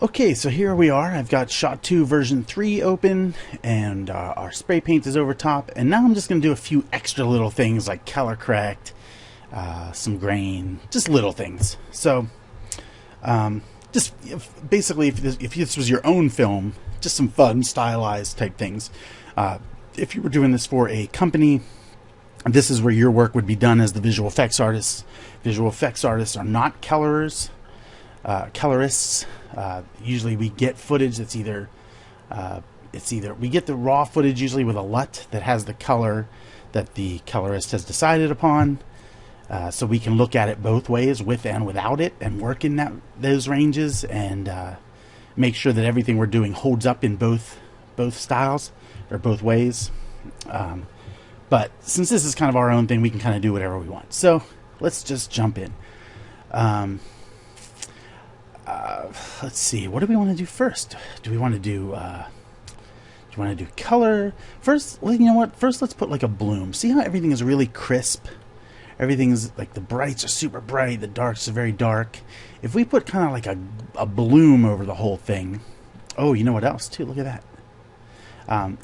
Okay, so here we are. I've got Shot 2 version 3 open, and our spray paint is over top. And now I'm just going to do a few extra little things like color correct, some grain, just little things. So, just basically, if this was your own film, just some fun, stylized type things. If you were doing this for a company, this is where your work would be done as the visual effects artists. Visual effects artists are not colorists. Usually we get footage that's either we get the raw footage usually with a LUT that has the color that the colorist has decided upon, so we can look at it both ways, with and without it, and work in those ranges and make sure that everything we're doing holds up in both styles or both ways. But since this is kind of our own thing, we can kind of do whatever we want. So let's just jump in. Let's see. What do we want to do first? Do we want to do? Do you want to do color first? Well, you know what? First, let's put like a bloom. See how everything is really crisp. Everything's like the brights are super bright, the darks are very dark. If we put kind of like a bloom over the whole thing. Oh, you know what else too? Look at that.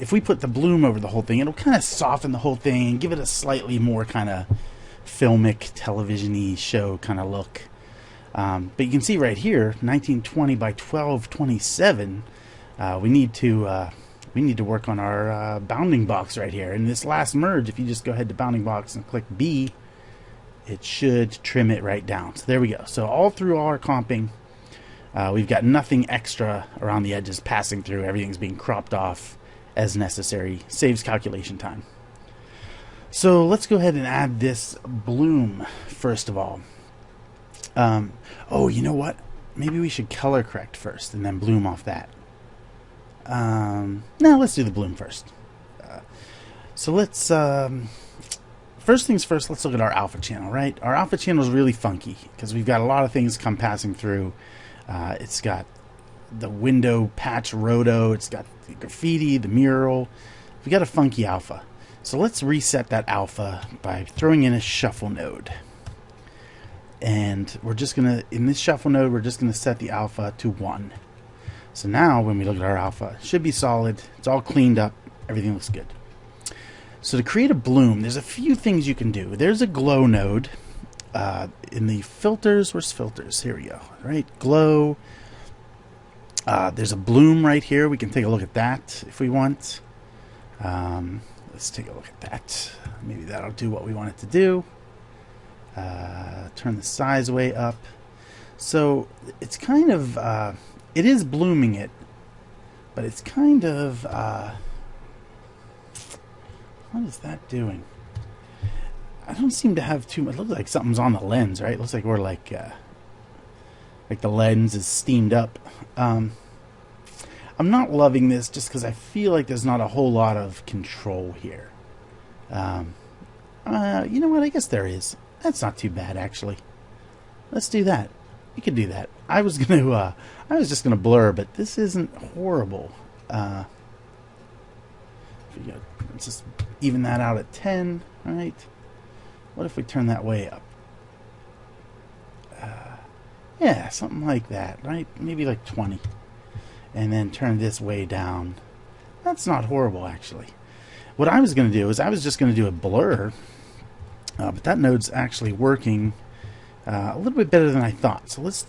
If we put the bloom over the whole thing, it'll kind of soften the whole thing and give it a slightly more kind of filmic, television-y show kind of look. But you can see right here, 1920 by 1227. We need to work on our bounding box right here. And this last merge, if you just go ahead to bounding box and click B, it should trim it right down. So there we go. So all through our comping, we've got nothing extra around the edges passing through. Everything's being cropped off as necessary. Saves calculation time. So let's go ahead and add this bloom first of all. Oh, you know what? Maybe we should color correct first and then bloom off that. No, let's do the bloom first. So let's, first things first, let's look at our alpha channel, right? Our alpha channel is really funky because we've got a lot of things passing through. It's got the window patch roto, it's got the graffiti, the mural. We've got a funky alpha. So let's reset that alpha by throwing in a shuffle node. And we're just gonna, in this shuffle node, we're just gonna set the alpha to 1. So now when we look at our alpha, it should be solid, it's all cleaned up, everything looks good. So to create a bloom, there's a few things you can do. There's a glow node in the filters. Where's filters? Here we go. All right, glow. There's a bloom right here. We can take a look at that if we want. Let's take a look at that. Maybe that'll do what we want it to do. Turn the size way up. So it's kind of, it is blooming it, but it's kind of, what is that doing? I don't seem to have too much. It looks like something's on the lens, right? It looks like we're like the lens is steamed up. I'm not loving this just because I feel like there's not a whole lot of control here. You know what? I guess there is. That's not too bad, actually. Let's do that. You can do that. I was just gonna blur, but this isn't horrible. Let's just even that out at 10, right? What if we turn that way up? Yeah, something like that, right? Maybe like 20. And then turn this way down. That's not horrible, actually. What I was going to do is I was just going to do a blur, but that node's actually working a little bit better than I thought. So let's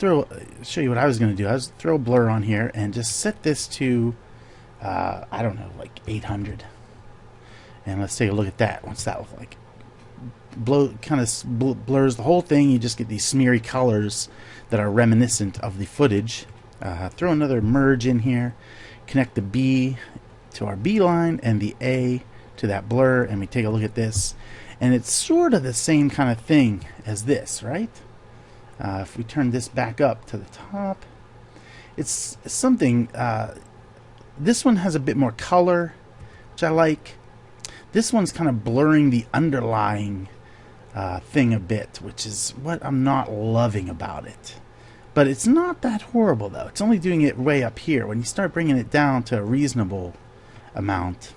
show you what I was going to do. I was throw a blur on here and just set this to, I don't know, like 800. And let's take a look at that. What's that look like? Kind of blurs the whole thing. You just get these smeary colors that are reminiscent of the footage. Throw another merge in here. Connect the B to our B line and the A to that blur, and we take a look at this. And it's sort of the same kind of thing as this, right? If we turn this back up to the top, it's something. This one has a bit more color, which I like. This one's kind of blurring the underlying thing a bit, which is what I'm not loving about it. But it's not that horrible, though. It's only doing it way up here. When you start bringing it down to a reasonable amount,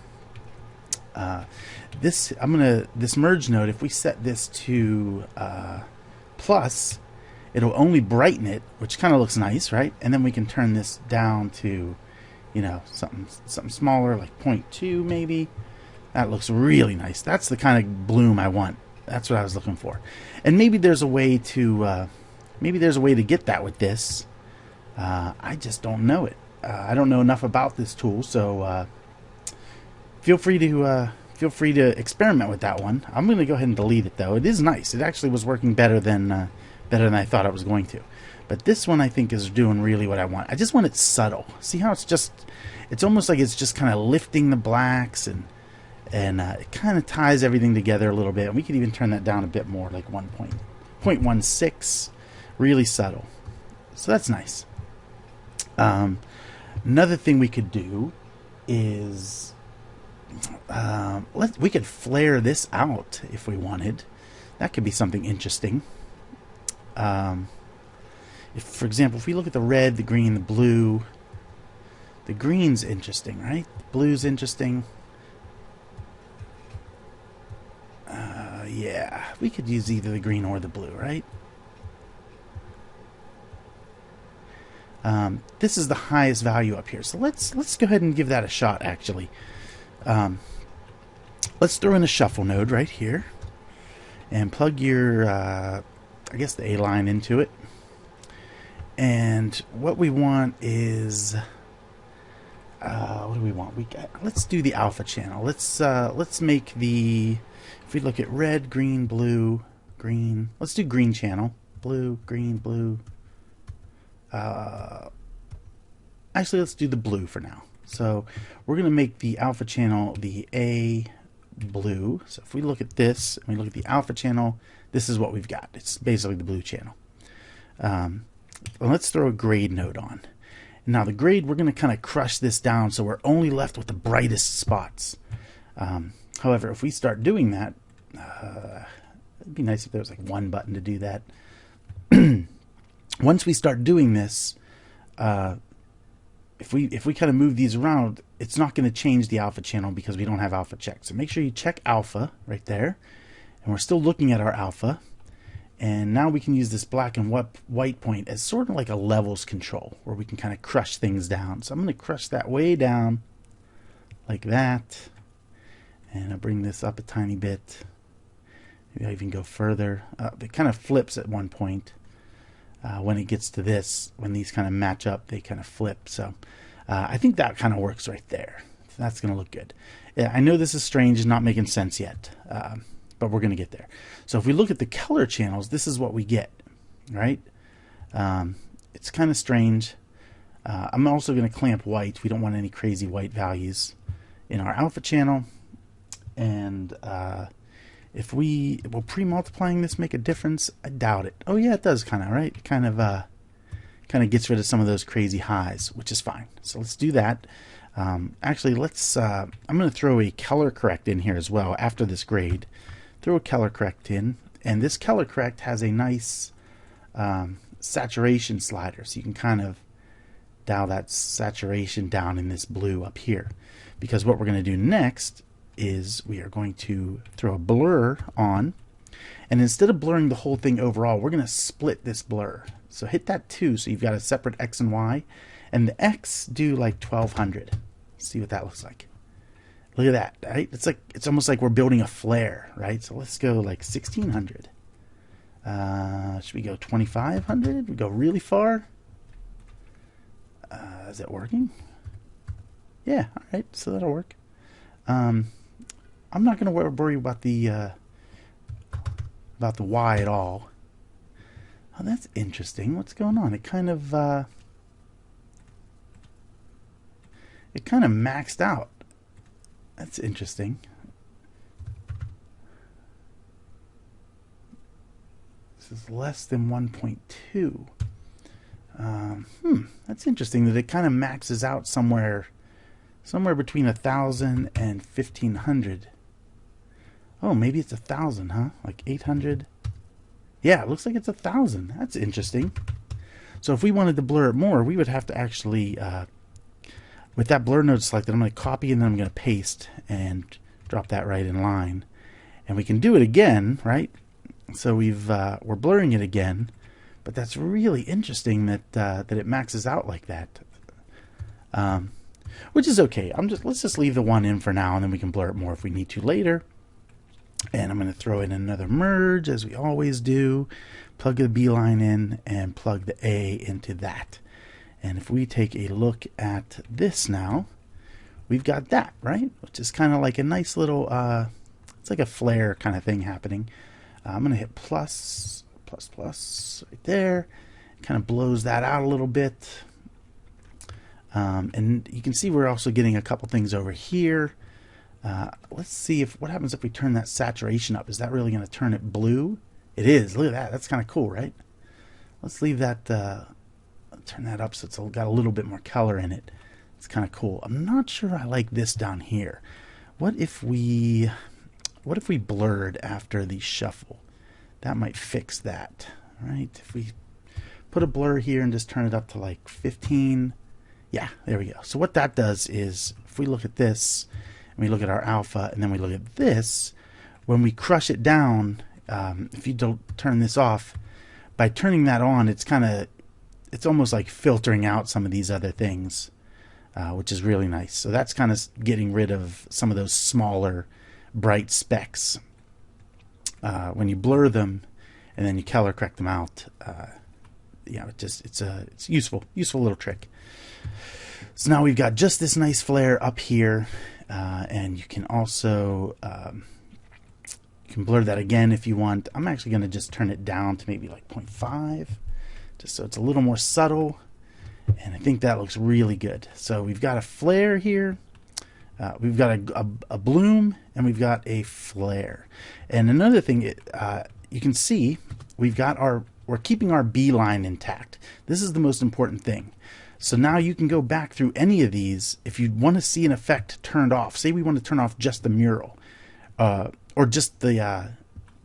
this merge node, if we set this to plus, it'll only brighten it, which kind of looks nice, right? And then we can turn this down to, you know, something smaller, like 0.2 maybe. That looks really nice. That's the kind of bloom I want. That's what I was looking for. And maybe there's a way to get that with this. I just don't know it. I don't know enough about this tool, so feel free to experiment with that one. I'm going to go ahead and delete it though. It is nice. It actually was working better than I thought it was going to. But this one I think is doing really what I want. I just want it subtle. See how it's almost like it's just kind of lifting the blacks, and it kind of ties everything together a little bit. And we could even turn that down a bit more, like 1.16, really subtle. So that's nice. Another thing we could do is we could flare this out if we wanted. That could be something interesting. For example, if we look at the red, the green, the blue, the green's interesting, right? The blue's interesting. Yeah, we could use either the green or the blue, right? This is the highest value up here, so let's go ahead and give that a shot. Actually, let's throw in a shuffle node right here and plug your I guess the A line into it. And what we want is what do we want? Let's do the alpha channel. Let's make the, if we look at red, green, blue, green, let's do green channel. Blue, green, blue. Actually, let's do the blue for now. So we're going to make the alpha channel the A blue. So if we look at this and we look at the alpha channel, this is what we've got. It's basically the blue channel. Let's throw a grade node on. Now the grade, we're going to kind of crush this down so we're only left with the brightest spots. However, if we start doing that, it'd be nice if there was like one button to do that. Once we start doing this, if we kind of move these around, it's not going to change the alpha channel because we don't have alpha checked. So make sure you check alpha right there. And we're still looking at our alpha. And now we can use this black and white point as sort of like a levels control, where we can kind of crush things down. So I'm going to crush that way down like that. And I'll bring this up a tiny bit. Maybe I'll even go further. It kind of flips at one point. When it gets to this, when these kind of match up, they kind of flip. So I think that kind of works right there. So that's going to look good. I know this is strange, it's not making sense yet, but we're going to get there. So if we look at the color channels, this is what we get, right? It's kind of strange. I'm also going to clamp white. We don't want any crazy white values in our alpha channel. And if will pre-multiplying this make a difference? I doubt it. Oh yeah, it does kind of, right? It kind of gets rid of some of those crazy highs, which is fine. So let's do that. Actually, I'm going to throw a color correct in here as well after this grade. Throw a color correct in, and this color correct has a nice saturation slider, so you can kind of dial that saturation down in this blue up here. Because what we're going to do next is we are going to throw a blur on, and instead of blurring the whole thing overall, we're going to split this blur. So hit that 2, so you've got a separate X and Y, and the X do like 1200. See what that looks like. Look at that, right? It's almost like we're building a flare, right? So let's go like 1600. Should we go 2500? We go really far. Is it working? Yeah, all right, so that'll work. I'm not going to worry about the Y at all. Oh, that's interesting. What's going on? It kind of maxed out. That's interesting. This is less than 1.2. That's interesting that it kind of maxes out somewhere between 1,000 and 1,500. Oh, maybe it's 1,000, huh? Like 800. Yeah, it looks like it's 1,000. That's interesting. So if we wanted to blur it more, we would have to actually, with that blur node selected, I'm going to copy and then I'm going to paste and drop that right in line. And we can do it again, right? So we're blurring it again, But that's really interesting that that it maxes out like that. Which is okay. Let's just leave the one in for now, and then we can blur it more if we need to later. And I'm going to throw in another merge, as we always do. Plug the B line in and plug the A into that. And if we take a look at this now, we've got that, right? Which is kind of like a nice little, it's like a flare kind of thing happening. I'm going to hit plus right there. It kind of blows that out a little bit. And you can see we're also getting a couple things over here. Let's see what happens if we turn that saturation up. Is that really going to turn it blue? It is. Look at that. That's kind of cool, right? Let's leave that, turn that up so it's got a little bit more color in it. It's kind of cool. I'm not sure I like this down here. What if we blurred after the shuffle? That might fix that, right? If we put a blur here and just turn it up to like 15. Yeah, there we go. So what that does is, if we look at this, and we look at our alpha, and then we look at this, when we crush it down, if you don't turn this off, by turning that on, it's almost like filtering out some of these other things, which is really nice. So that's kind of getting rid of some of those smaller, bright specks. When you blur them, and then you color correct them out, yeah, it's useful little trick. So now we've got just this nice flare up here, and you can also you can blur that again if you want. I'm actually going to just turn it down to maybe like 0.5, just so it's a little more subtle, and I think that looks really good. So we've got a flare here, we've got a bloom, and we've got a flare. And another thing, you can see we're keeping our B line intact. This is the most important thing. So now you can go back through any of these if you want to see an effect turned off. Say we want to turn off just the mural, or just the,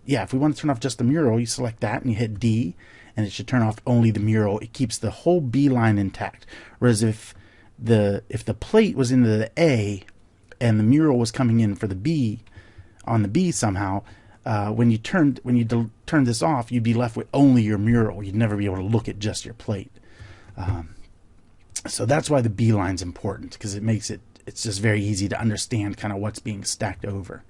yeah, if we want to turn off just the mural, you select that and you hit D, and it should turn off only the mural. It keeps the whole B line intact. Whereas if the plate was into the A and the mural was coming in for the B, on the B somehow, when you turn this off, you'd be left with only your mural. You'd never be able to look at just your plate. So that's why the B line's important, because it's just very easy to understand kind of what's being stacked over.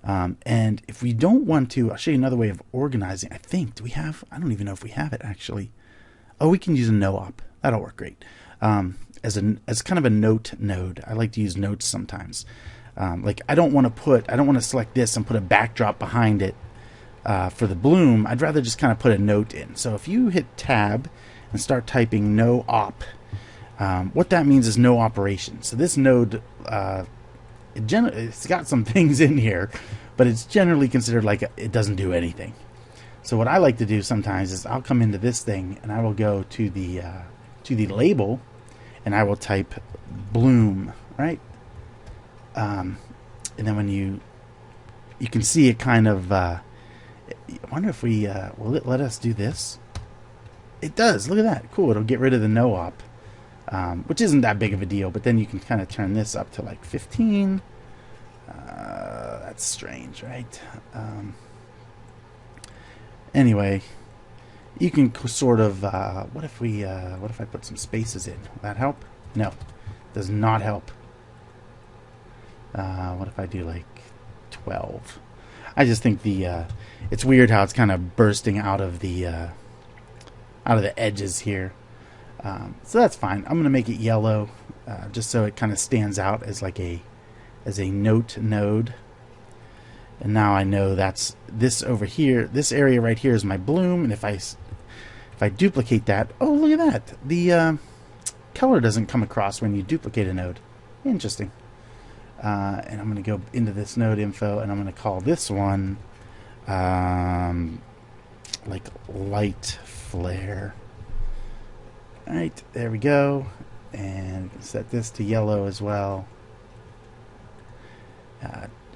And if we don't want to, I'll show you another way of organizing. I don't even know if we have it actually. Oh, we can use a no-op. That'll work great. As kind of a note node. I like to use notes sometimes. Like I don't want to select this and put a backdrop behind it for the bloom. I'd rather just kind of put a note in. So if you hit tab and start typing no op, what that means is no operation. So this node, it's got some things in here, but it's generally considered like it doesn't do anything. So what I like to do sometimes is I'll come into this thing and I will go to the label, and I will type bloom, right? And then when you can see it kind of, I wonder if will it let us do this? It does. Look at that. Cool. It'll get rid of the no-op, which isn't that big of a deal, but then you can kind of turn this up to like 15. That's strange, right? Anyway, you can sort of, what if I put some spaces in? Will that help? No, does not help. What if I do like 12? I just think it's weird how it's kind of bursting out of the edges here. So that's fine. I'm going to make it yellow, just so it kind of stands out as like a note node. And now I know that's this over here. This area right here is my bloom, and if I duplicate that, oh look at that, the color doesn't come across when you duplicate a node. Interesting. And I'm going to go into this node info, and I'm going to call this one like light flare. Alright, there we go. And set this to yellow as well.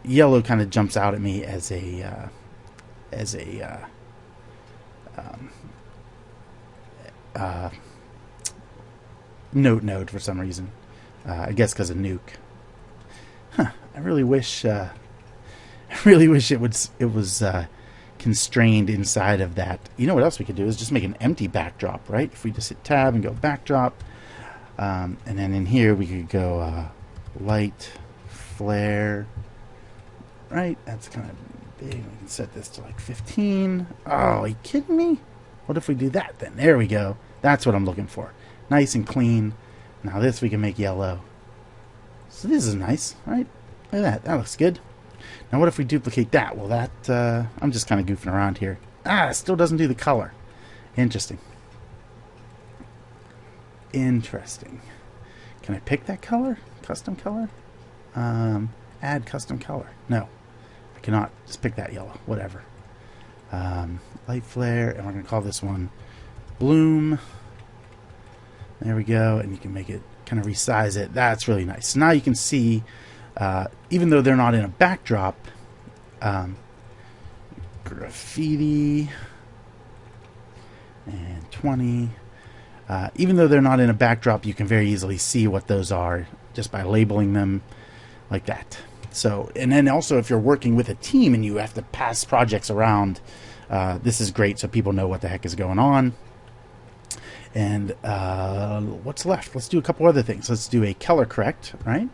Yellow kind of jumps out at me as a node for some reason. I guess because of nuke. Huh, I really wish it was constrained inside of that. You know what else we could do is just make an empty backdrop, right? If we just hit tab and go backdrop, and then in here we could go light, flare, right? That's kind of big. We can set this to like 15. Oh, are you kidding me? What if we do that then? There we go. That's what I'm looking for. Nice and clean. Now this we can make yellow. So this is nice, right? Look at that. That looks good. Now what if we duplicate that? Well, that, I'm just kind of goofing around here. Ah, it still doesn't do the color. Interesting. Interesting. Can I pick that color? Custom color? Add custom color. No, I cannot. Just pick that yellow. Whatever. Light flare, and we're going to call this one bloom. There we go, and you can make it, kind of resize it. That's really nice. So now you can see, even though they're not in a backdrop, graffiti and 20. Even though they're not in a backdrop, you can very easily see what those are just by labeling them like that. So, and then also if you're working with a team and you have to pass projects around, this is great so people know what the heck is going on. And what's left? Let's do a couple other things. Let's do a color correct, right?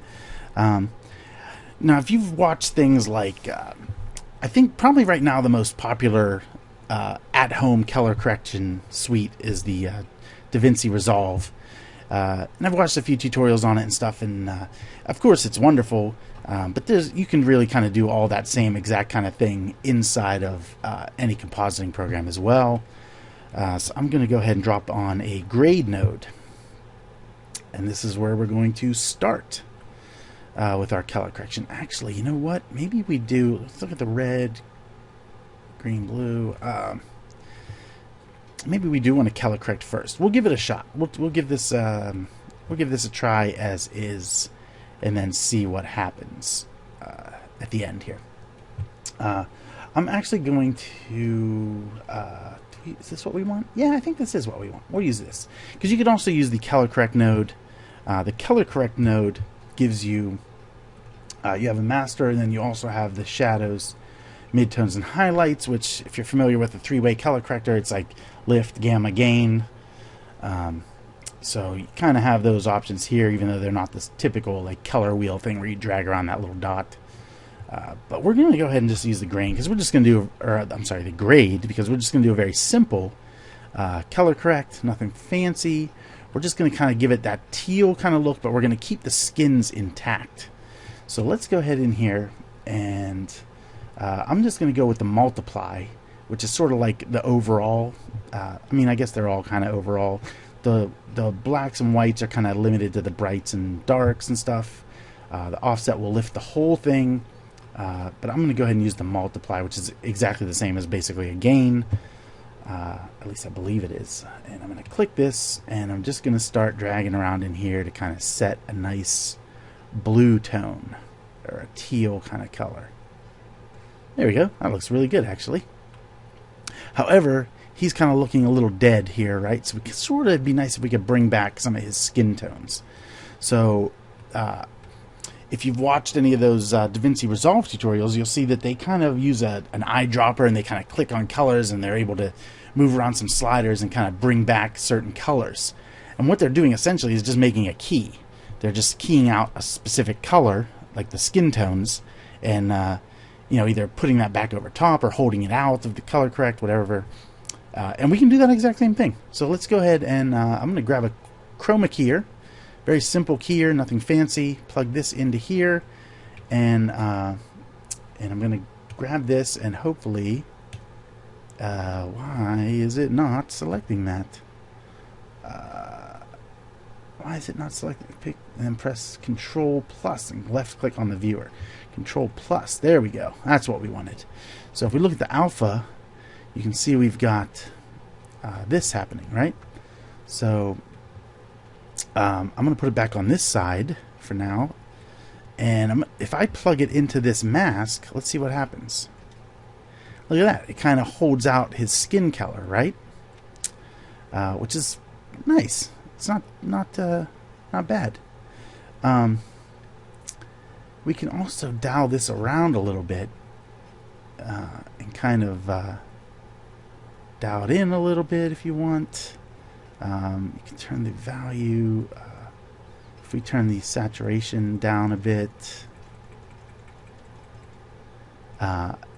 Now, if you've watched things like, I think probably right now the most popular at-home color correction suite is the DaVinci Resolve. And I've watched a few tutorials on it and stuff, and of course it's wonderful, but you can really kind of do all that same exact kind of thing inside of any compositing program as well. So I'm going to go ahead and drop on a grade node, and this is where we're going to start with our color correction. Actually, you know what? Maybe we do. Let's look at the red, green, blue. Maybe we do want to color correct first. We'll give it a shot. We'll give this a try as is, and then see what happens at the end here. I'm actually going to. Is this what we want? Yeah, I think this is what we want. We'll use this because you can also use the color correct node. The color correct node gives you you have a master, and then you also have the shadows, midtones, and highlights. Which, if you're familiar with the three-way color corrector, it's like lift, gamma, gain. So you kind of have those options here, even though they're not this typical like color wheel thing where you drag around that little dot. But we're going to go ahead and just use the grain because we're just going to do, the grade, because we're just going to do a very simple color correct, nothing fancy. We're just going to kind of give it that teal kind of look, but we're going to keep the skins intact. So let's go ahead in here, and I'm just going to go with the multiply, which is sort of like the overall. I mean, I guess they're all kind of overall. The blacks and whites are kind of limited to the brights and darks and stuff. The offset will lift the whole thing. But I'm going to go ahead and use the multiply, which is exactly the same as basically a gain. At least I believe it is. And I'm going to click this, and I'm just going to start dragging around in here to kind of set a nice blue tone, or a teal kind of color. There we go. That looks really good, actually. However, he's kind of looking a little dead here, right? So it sort of be nice if we could bring back some of his skin tones. So, if you've watched any of those DaVinci Resolve tutorials, you'll see that they kind of use an eyedropper, and they kind of click on colors, and they're able to move around some sliders and kind of bring back certain colors. And what they're doing essentially is just making a key. They're just keying out a specific color, like the skin tones, and either putting that back over top or holding it out of the color correct, whatever. And we can do that exact same thing. So let's go ahead and I'm going to grab a chroma keyer. Very simple keyer, nothing fancy. Plug this into here, and I'm going to grab this, and hopefully, why is it not selecting that? Why is it not selecting? Pick and then press Control plus and left click on the viewer. Control plus. There we go. That's what we wanted. So if we look at the alpha, you can see we've got this happening, right? So I'm going to put it back on this side for now, and if I plug it into this mask, let's see what happens. Look at that. It kind of holds out his skin color, right? Which is nice. It's not bad. We can also dial this around a little bit and kind of dial it in a little bit if you want. You can turn the value. If we turn the saturation down a bit,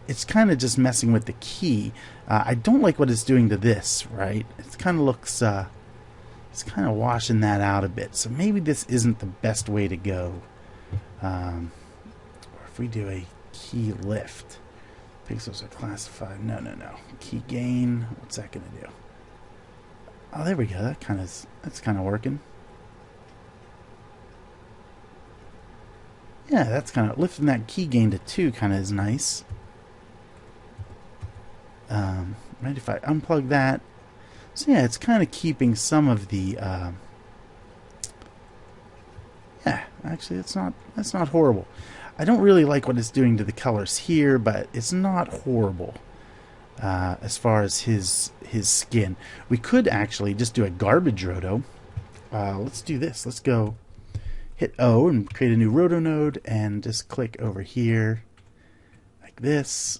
it's kind of just messing with the key. I don't like what it's doing to this, right? It kind of looks, it's kind of washing that out a bit. So maybe this isn't the best way to go. Or if we do a key lift, pixels are classified. No. Key gain. What's that going to do? Oh, there we go. That's kind of working. Yeah, that's kind of lifting that key gain to 2. Kind of is nice. Right, if I unplug that, so yeah, it's kind of keeping some of the. Yeah, actually, that's not horrible. I don't really like what it's doing to the colors here, but it's not horrible. As far as his skin, we could actually just do a garbage roto. Let's do this. Let's go hit O and create a new roto node, and just click over here like this,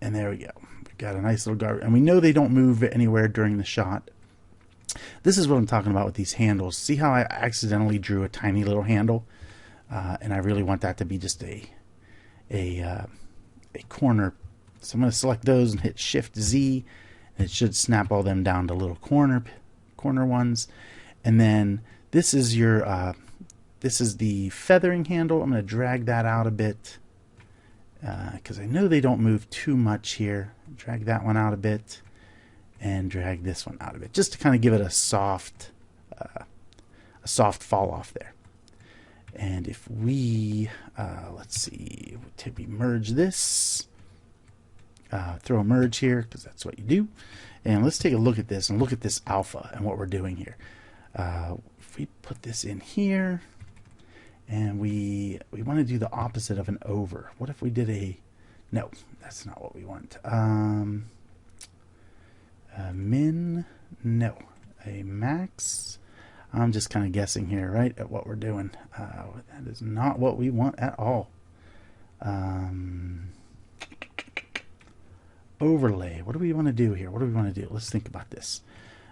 and there we go. We've got a nice little garbage, and we know they don't move anywhere during the shot. This is what I'm talking about with these handles. See how I accidentally drew a tiny little handle, and I really want that to be just a corner. So I'm going to select those and hit Shift Z, and it should snap all them down to little corner ones. And then this is your this is the feathering handle. I'm going to drag that out a bit because I know they don't move too much here. Drag that one out a bit and drag this one out a bit, just to kind of give it a soft fall off there. And if we let's see, we merge this. Throw a merge here because that's what you do. And let's take a look at this and look at this alpha and what we're doing here. If we put this in here and we want to do the opposite of an over. What if we did a, no, that's not what we want. Min, no, a max. I'm just kind of guessing here, right, at what we're doing. That is not what we want at all. Overlay. What do we want to do here? What do we want to do? Let's think about this.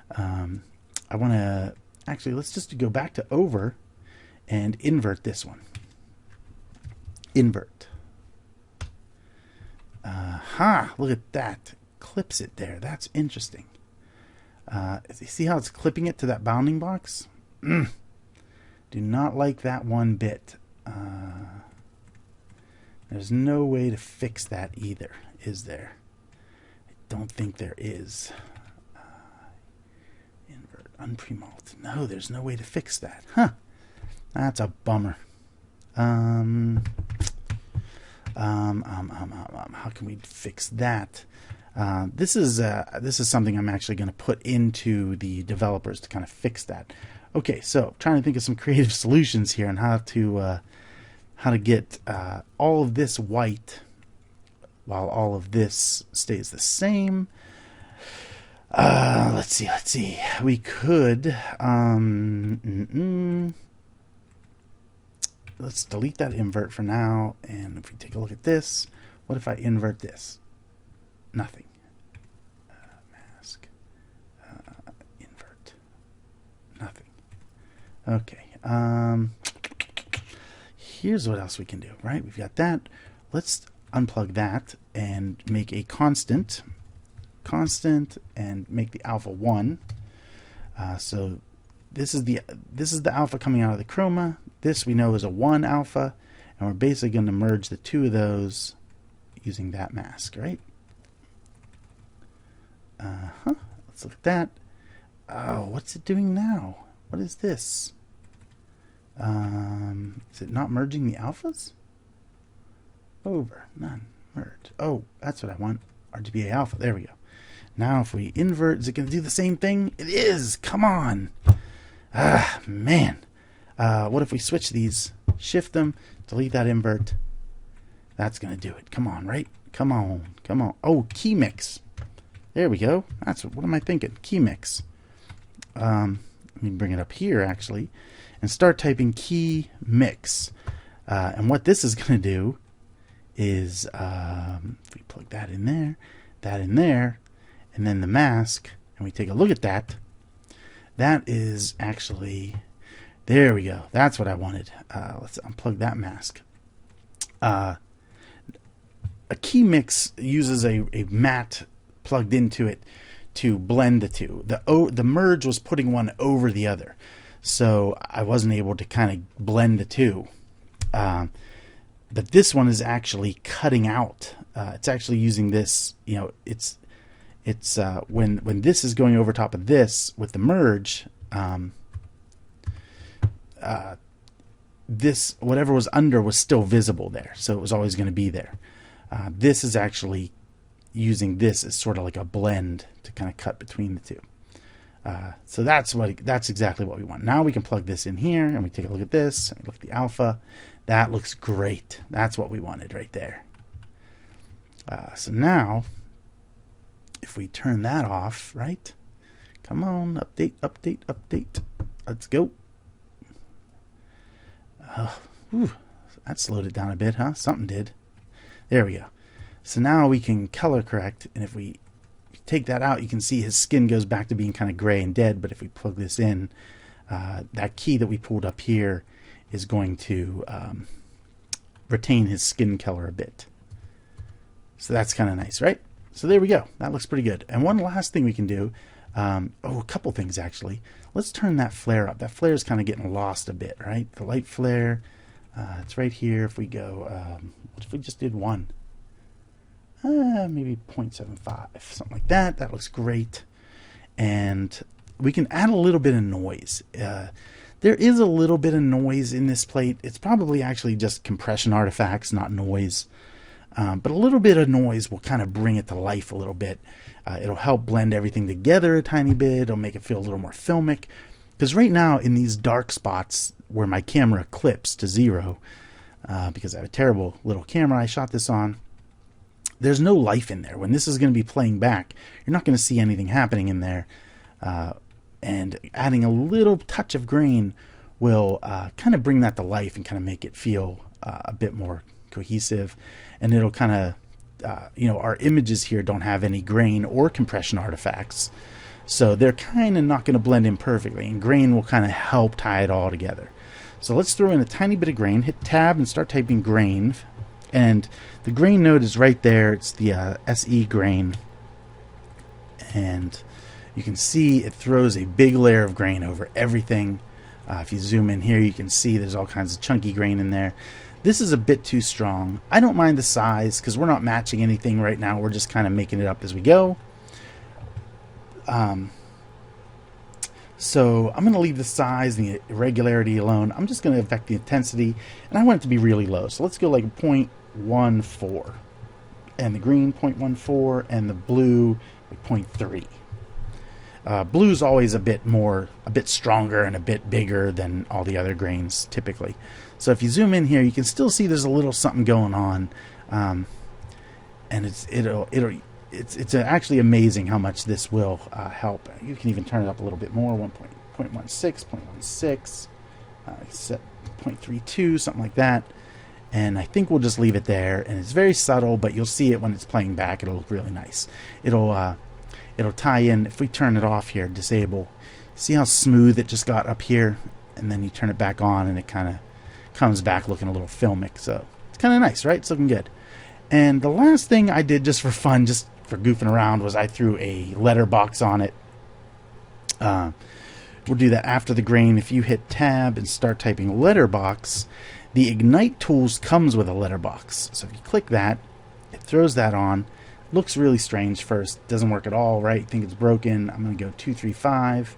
I want to actually, let's just go back to over and invert this one. Invert. Look at that. Clips it there. That's interesting. You see how it's clipping it to that bounding box? Do not like that one bit. There's no way to fix that either, is there? Don't think there is. Invert, unpremult. No, there's no way to fix that. Huh. That's a bummer. How can we fix that? This is something I'm actually going to put into the developers to kind of fix that. Okay, so trying to think of some creative solutions here on how to get all of this white while all of this stays the same. Let's see. We could let's delete that invert for now, and if we take a look at this, what if I invert this? Nothing. Mask. Invert. Nothing. Okay. Here's what else we can do, right? We've got that. Let's unplug that and make a constant, and make the alpha 1. So this is the alpha coming out of the chroma. This we know is a 1 alpha, and we're basically going to merge the two of those using that mask, right? Let's look at that. Oh, what's it doing now? What is this? Is it not merging the alphas? Over, none, merge. Oh, that's what I want. RGBA alpha. There we go. Now if we invert, is it going to do the same thing? It is. Come on. Ah, man. What if we switch these, shift them, delete that invert? That's going to do it. Come on, right? Come on. Oh, key mix. There we go. That's what am I thinking? Key mix. Let me bring it up here actually and start typing key mix. And what this is going to do is, if we plug that in there, and then the mask, and we take a look at that, that is actually, there we go. That's what I wanted. Let's unplug that mask. A key mix uses a matte plugged into it to blend the two. The merge was putting one over the other, so I wasn't able to kind of blend the two. But this one is actually cutting out. It's actually using this. It's when this is going over top of this with the merge. This, whatever was under, was still visible there, so it was always going to be there. This is actually using this as sort of like a blend to kind of cut between the two. So that's exactly what we want. Now we can plug this in here, and we take a look at this. Look at the alpha. That looks great. That's what we wanted right there. So now, if we turn that off, right? Come on, update, update, update. Let's go. That slowed it down a bit, huh? Something did. There we go. So now we can color correct, and if we take that out, you can see his skin goes back to being kind of gray and dead. But if we plug this in, that key that we pulled up here is going to retain his skin color a bit. So that's kind of nice, right? So there we go. That looks pretty good. And one last thing we can do, a couple things actually. Let's turn that flare up. That flare is kind of getting lost a bit, right? The light flare, it's right here. If we go, what if we just did 1? Maybe 0.75, something like that. That looks great. And we can add a little bit of noise. There is a little bit of noise in this plate. It's probably actually just compression artifacts, not noise. But a little bit of noise will kind of bring it to life a little bit. It'll help blend everything together a tiny bit. It'll make it feel a little more filmic. Because right now, in these dark spots where my camera clips to 0, because I have a terrible little camera I shot this on, there's no life in there. When this is going to be playing back, you're not going to see anything happening in there. And adding a little touch of grain will kind of bring that to life and kind of make it feel a bit more cohesive. And it'll kind of, our images here don't have any grain or compression artifacts. So they're kind of not going to blend in perfectly. And grain will kind of help tie it all together. So let's throw in a tiny bit of grain. Hit tab and start typing grain. And the grain node is right there. It's the SE grain. And you can see it throws a big layer of grain over everything. If you zoom in here, you can see there's all kinds of chunky grain in there. This is a bit too strong. I don't mind the size because we're not matching anything right now. We're just kind of making it up as we go. So I'm going to leave the size and the irregularity alone. I'm just going to affect the intensity, and I want it to be really low. So let's go like 0.14, and the green 0.14, and the blue like 0.3. Blue's always a bit stronger and a bit bigger than all the other grains typically. So if you zoom in here, you can still see there's a little something going on, and it's actually amazing how much this will help. You can even turn it up a little bit more, 0.16, set 0.32, something like that. And I think we'll just leave it there. And it's very subtle, but you'll see it when it's playing back. It'll look really nice. It'll tie in. If we turn it off here, disable, see how smooth it just got up here? And then you turn it back on, and it kind of comes back looking a little filmic. So it's kind of nice, right? It's looking good. And the last thing I did just for fun, just for goofing around, was I threw a letterbox on it. We'll do that after the grain. If you hit tab and start typing letterbox, the Ignite tools comes with a letterbox. So if you click that, it throws that on. Looks really strange first. Doesn't work at all, right? Think it's broken. I'm going to go 235,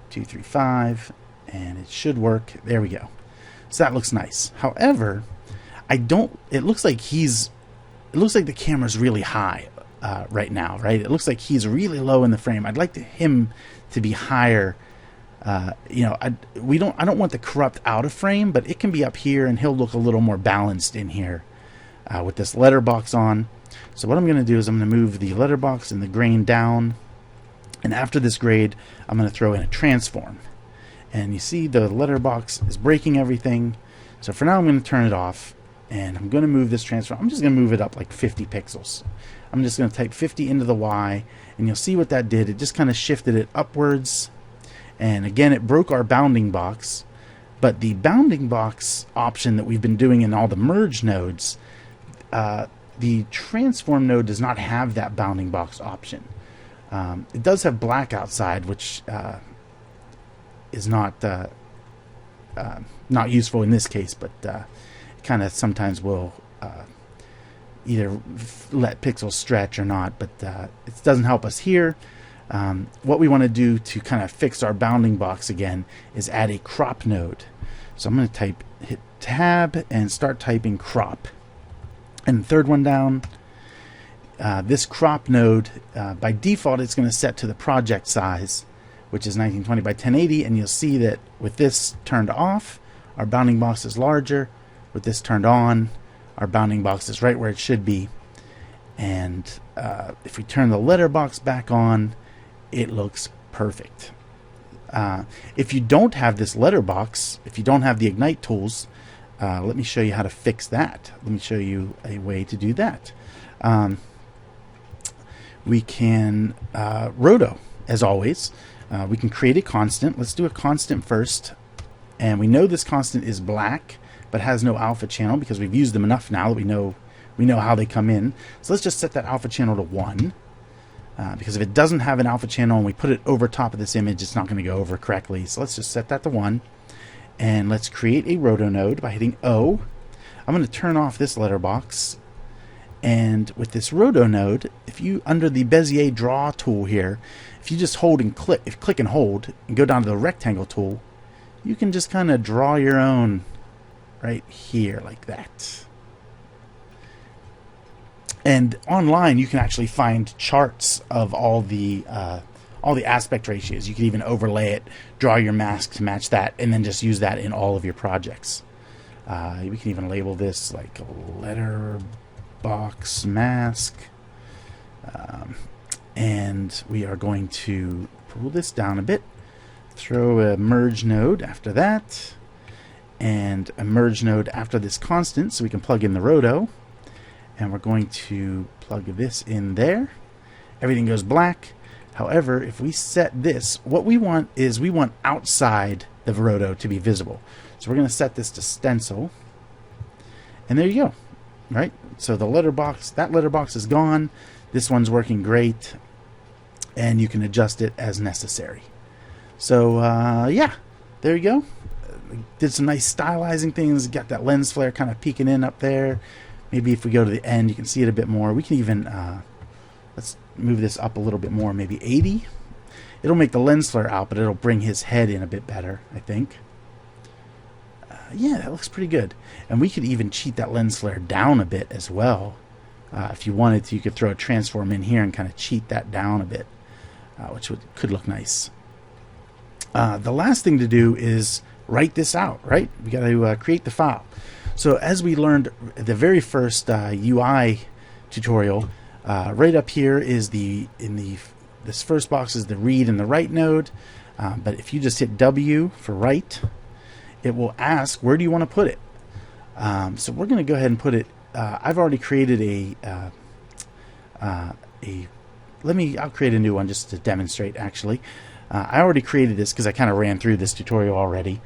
235, and it should work. There we go. So that looks nice. However, it looks like the camera's really high right now, right? It looks like he's really low in the frame. I'd like him to be higher. I don't want the corrupt out of frame, but it can be up here, and he'll look a little more balanced in here with this letterbox on. So what I'm going to do is I'm going to move the letterbox and the grain down, and after this grade, I'm going to throw in a transform. And you see the letterbox is breaking everything. So for now, I'm going to turn it off. and I'm going to move this transform. I'm just going to move it up like 50 pixels. I'm just going to type 50 into the Y, and you'll see what that did. It just kind of shifted it upwards, and again it broke our bounding box. But the bounding box option that we've been doing in all the merge nodes, the transform node does not have that bounding box option. It does have black outside, which is not useful in this case, but it kind of sometimes will either let pixels stretch or not, but it doesn't help us here. What we want to do to kind of fix our bounding box again is add a crop node. So I'm going to hit tab and start typing crop. And third one down, this crop node, by default it's going to set to the project size, which is 1920 by 1080, and you'll see that with this turned off, our bounding box is larger. With this turned on, our bounding box is right where it should be. And if we turn the letterbox back on, it looks perfect. If you don't have this letterbox, if you don't have the Ignite tools, let me show you how to fix that. Let me show you a way to do that. We can roto, as always. We can create a constant. Let's do a constant first. And we know this constant is black, but has no alpha channel because we've used them enough now that we know how they come in. So let's just set that alpha channel to 1. Because if it doesn't have an alpha channel and we put it over top of this image, it's not going to go over correctly. So let's just set that to 1. And let's create a roto node by hitting O. I'm going to turn off this letterbox. And with this roto node, if you, under the Bezier draw tool here, if you just hold and click and hold and go down to the rectangle tool, you can just kind of draw your own right here like that. And online, you can actually find charts of all the aspect ratios. You can even overlay it, draw your mask to match that, and then just use that in all of your projects. We can even label this like letterbox mask. And we are going to pull this down a bit, throw a merge node after that, and a merge node after this constant so we can plug in the roto. And we're going to plug this in there. Everything goes black. However, if we set this, what we want is we want outside the roto to be visible. So we're going to set this to stencil. And there you go. Right? So the letterbox, that letterbox is gone. This one's working great. And you can adjust it as necessary. So yeah, there you go. Did some nice stylizing things. Got that lens flare kind of peeking in up there. Maybe if we go to the end, you can see it a bit more. We can even, let's move this up a little bit more, maybe 80. It'll make the lens flare out, but it'll bring his head in a bit better, I think. Yeah, that looks pretty good. And we could even cheat that lens flare down a bit as well. If you wanted to, you could throw a transform in here and kind of cheat that down a bit, which could look nice. The last thing to do is write this out, right? We got to create the file. So as we learned the very first UI tutorial, right up here is this first box is the read and the write node. But if you just hit W for write, it will ask where do you want to put it. So we're going to go ahead and put it. I've already created I'll create a new one just to demonstrate. Actually, I already created this because I kind of ran through this tutorial already.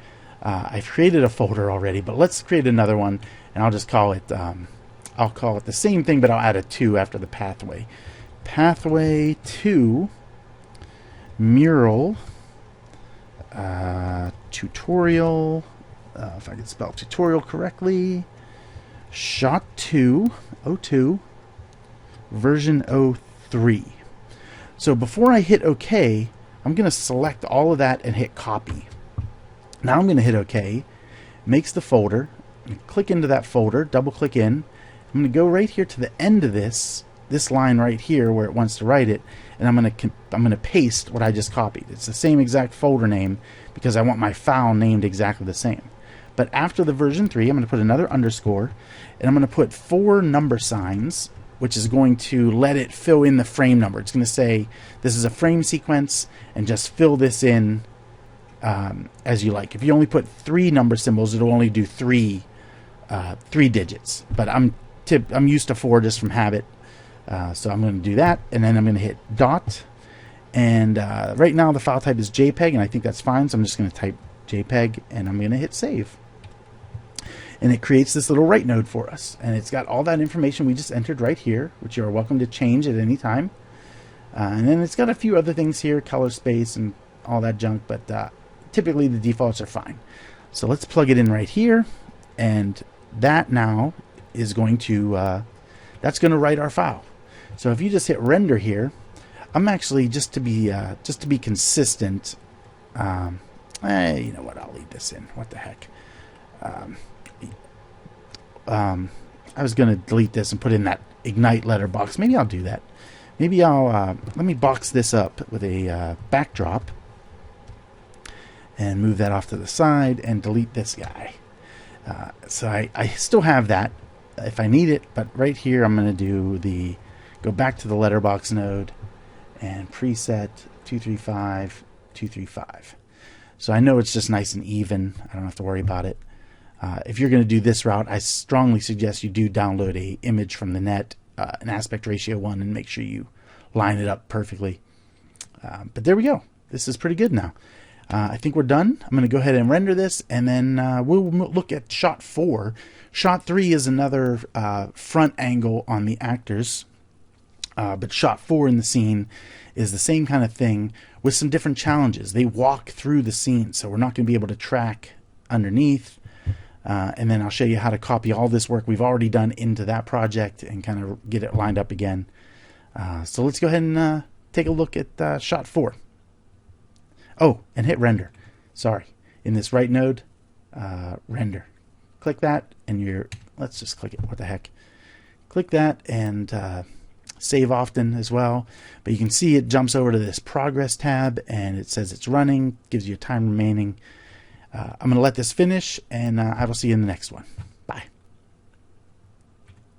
I've created a folder already, but let's create another one, and I'll just call it, I'll call it the same thing, but I'll add a 2 after the pathway. Pathway to mural tutorial, if I can spell tutorial correctly, shot 2, 02, version 03. So before I hit OK, I'm going to select all of that and hit copy. Now I'm going to hit OK. Makes the folder. Click into that folder. Double click in. I'm going to go right here to the end of this line right here where it wants to write it, and I'm going to paste what I just copied. It's the same exact folder name because I want my file named exactly the same. But after the version 3, I'm going to put another underscore, and I'm going to put 4 number signs, which is going to let it fill in the frame number. It's going to say this is a frame sequence, and just fill this in as you like. If you only put 3 number symbols, it'll only do 3 3 digits, but I'm used to 4 just from habit. So I'm going to do that, and then I'm going to hit dot. And right now the file type is JPEG, and I think that's fine. So I'm just going to type JPEG, and I'm going to hit save. And it creates this little write node for us, and it's got all that information we just entered right here, which you are welcome to change at any time. And then it's got a few other things here, color space and all that junk, but typically the defaults are fine. So let's plug it in right here, and that now is going to that's going to write our file. So if you just hit render here, I'm actually just to be consistent. You know what? I'll leave this in. What the heck? I was going to delete this and put in that ignite letterbox. Maybe I'll do that. Maybe I'll let me box this up with a backdrop and move that off to the side and delete this guy. So I still have that if I need it, but right here I'm going to go back to the letterbox node and preset 235 235. So I know it's just nice and even. I don't have to worry about it. If you're going to do this route, I strongly suggest you do download a image from the net, an aspect ratio 1, and make sure you line it up perfectly. But there we go. This is pretty good now. I think we're done. I'm going to go ahead and render this, and then we'll look at shot 4. Shot 3 is another front angle on the actors, but shot 4 in the scene is the same kind of thing with some different challenges. They walk through the scene, so we're not going to be able to track underneath. And then I'll show you how to copy all this work we've already done into that project and kind of get it lined up again. So let's go ahead and take a look at shot 4. Oh, and hit render. Sorry. In this right node, render. Click that, and let's just click it. What the heck? Click that and save often as well. But you can see it jumps over to this progress tab, and it says it's running, gives you a time remaining. I'm going to let this finish, and I will see you in the next one.